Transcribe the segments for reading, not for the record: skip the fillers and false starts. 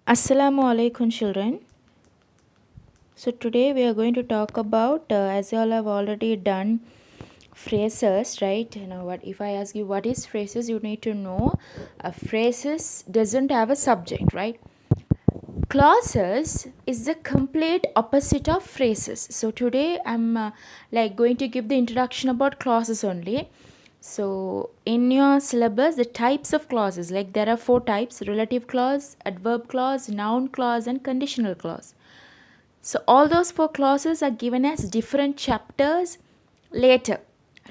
Assalamu alaikum, children. So today we are going to talk about, as you all have already done, phrases, right? What if I ask you what is phrases? You need to know. Phrases doesn't have a subject, right? Clauses is the complete opposite of phrases. So today I'm going to give the introduction about clauses only. So in your syllabus, the types of clauses, like there are four types: relative clause, adverb clause, noun clause, and conditional clause. So all those four clauses are given as different chapters later,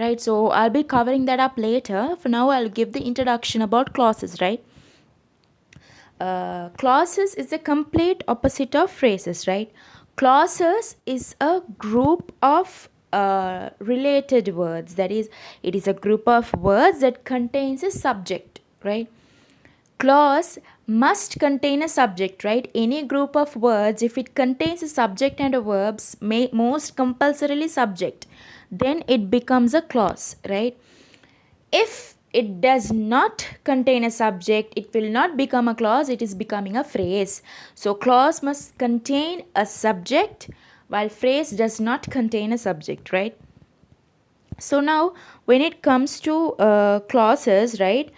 right? So I'll be covering that up later. For now, I'll give the introduction about clauses, right? Clauses is the complete opposite of phrases, right? Clauses is a group of related words. That is, it is a group of words that contains a subject, right? Clause must contain a subject, right? Any group of words, if it contains a subject and a verbs, may most compulsorily subject, then it becomes a clause, right? If it does not contain a subject, it will not become a clause, it is becoming a phrase. So clause must contain a subject, while phrase does not contain a subject, right? So now when it comes to clauses, right,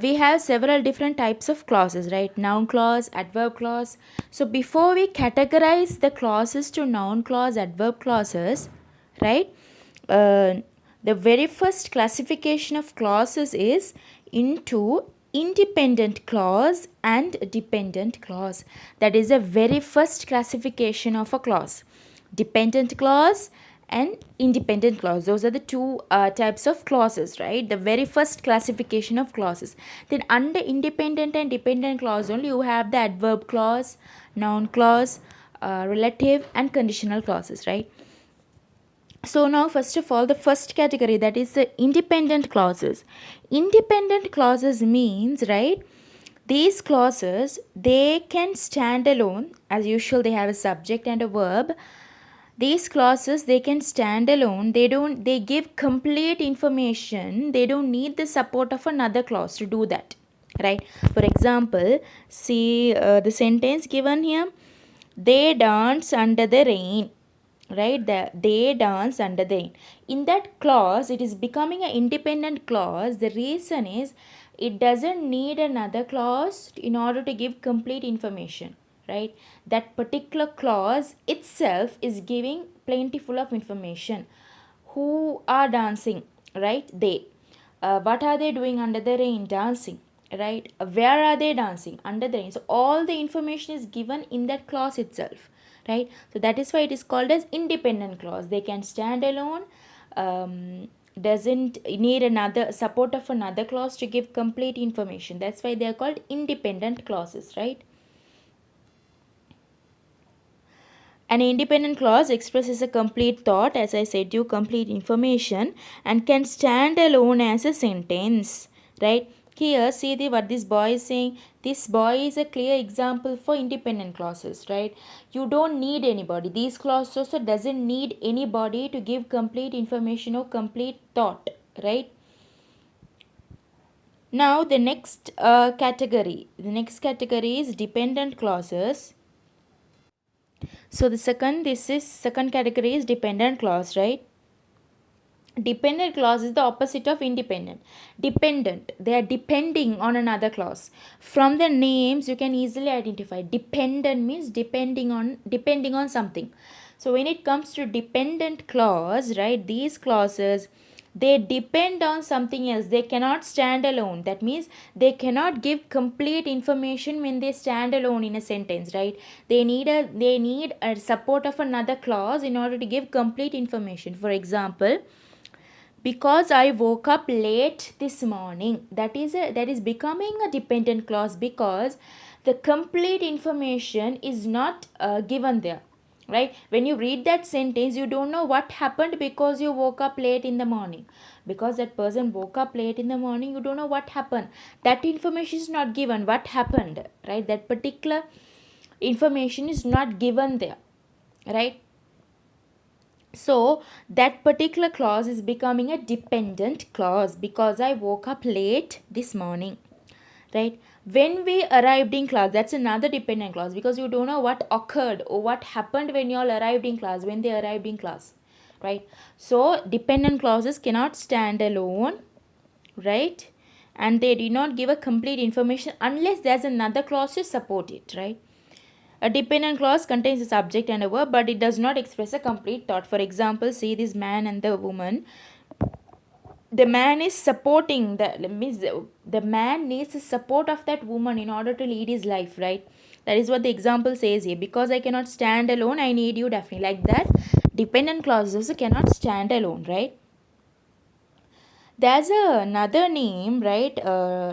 we have several different types of clauses, right? Noun clause, adverb clause. So before we categorize the clauses to noun clause, adverb clauses, right, uh, the very first classification of clauses is into independent clause and dependent clause. That is the very first classification of a clause: dependent clause and independent clause. Those are the two types of clauses, right? The very first classification of clauses. Then under independent and dependent clause only you have the adverb clause, noun clause, relative and conditional clauses, right? So now first of all, the first category, that is the independent clauses. Independent clauses means, right, these clauses, they can stand alone. As usual, they have a subject and a verb. These clauses, they can stand alone. They give complete information. They don't need the support of another clause to do that, right? For example, see the sentence given here: they dance under the rain, right? They dance under the rain. In that clause, it is becoming an independent clause. The reason is it doesn't need another clause in order to give complete information, right? That particular clause itself is giving plentiful of information. Who are dancing, right? They. What are they doing under the rain? Dancing, right? Where are they dancing? Under the rain. So all the information is given in that clause itself, right? So that is why it is called as independent clause. They can stand alone. Doesn't need another support of another clause to give complete information. That's why they are called independent clauses, right? An independent clause expresses a complete thought, as I said, you complete information, and can stand alone as a sentence, right? Here, see what this boy is saying. This boy is a clear example for independent clauses, right? You don't need anybody. These clauses also doesn't need anybody to give complete information or complete thought, right? Now the next category is dependent clauses. So this is second category is dependent clause, right? Dependent clause is the opposite of independent. Dependent, they are depending on another clause. From the names you can easily identify. Dependent means depending on something. So when it comes to dependent clause, right, these clauses, they depend on something else. They cannot stand alone. That means they cannot give complete information when they stand alone in a sentence, right? They need a support of another clause in order to give complete information. For example, because I woke up late this morning, that is becoming a dependent clause, because the complete information is not given there, right? When you read that sentence, you don't know what happened because you woke up late in the morning. Because that person woke up late in the morning, you don't know what happened. That information is not given, what happened, right? That particular information is not given there, right? So that particular clause is becoming a dependent clause, because I woke up late this morning, right? When we arrived in class, that's another dependent clause, because you don't know what occurred or what happened when you all arrived in class, when they arrived in class, right? So dependent clauses cannot stand alone, right? And they do not give a complete information unless there's another clause to support it, right? A dependent clause contains a subject and a verb, but it does not express a complete thought. For example, see this man and the woman. The man is supporting means the man needs the support of that woman in order to lead his life, right? That is what the example says here. Because I cannot stand alone, I need you, Daphne. Like that, dependent clauses also cannot stand alone, right? There's another name, right?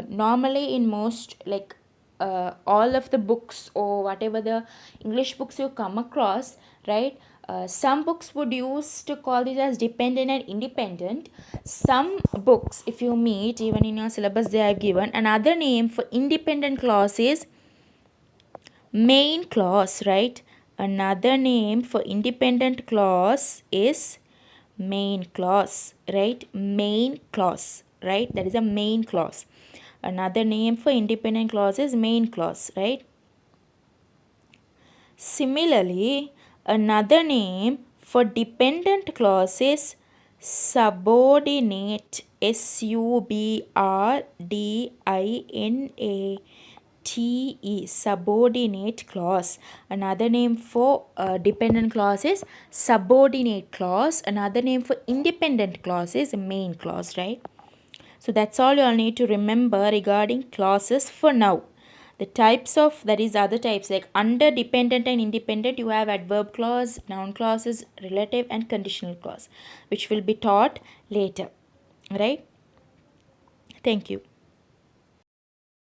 Normally in most, like, all of the books or whatever the English books you come across, right? Some books would use to call this as dependent and independent. Some books, if you meet, even in your syllabus they have given another name for independent clause is main clause, right? Another name for independent clause is main clause, right? Main clause, right? That is a main clause. Another name for independent clause is main clause, right? Similarly, another name for dependent clause is subordinate. subordinate, subordinate clause. Another name for dependent clause is subordinate clause. Another name for independent clause is main clause, right? So that's all you all need to remember regarding clauses for now. The types of, that is other types, like under dependent and independent, you have adverb clause, noun clauses, relative and conditional clause, which will be taught later, right? Thank you.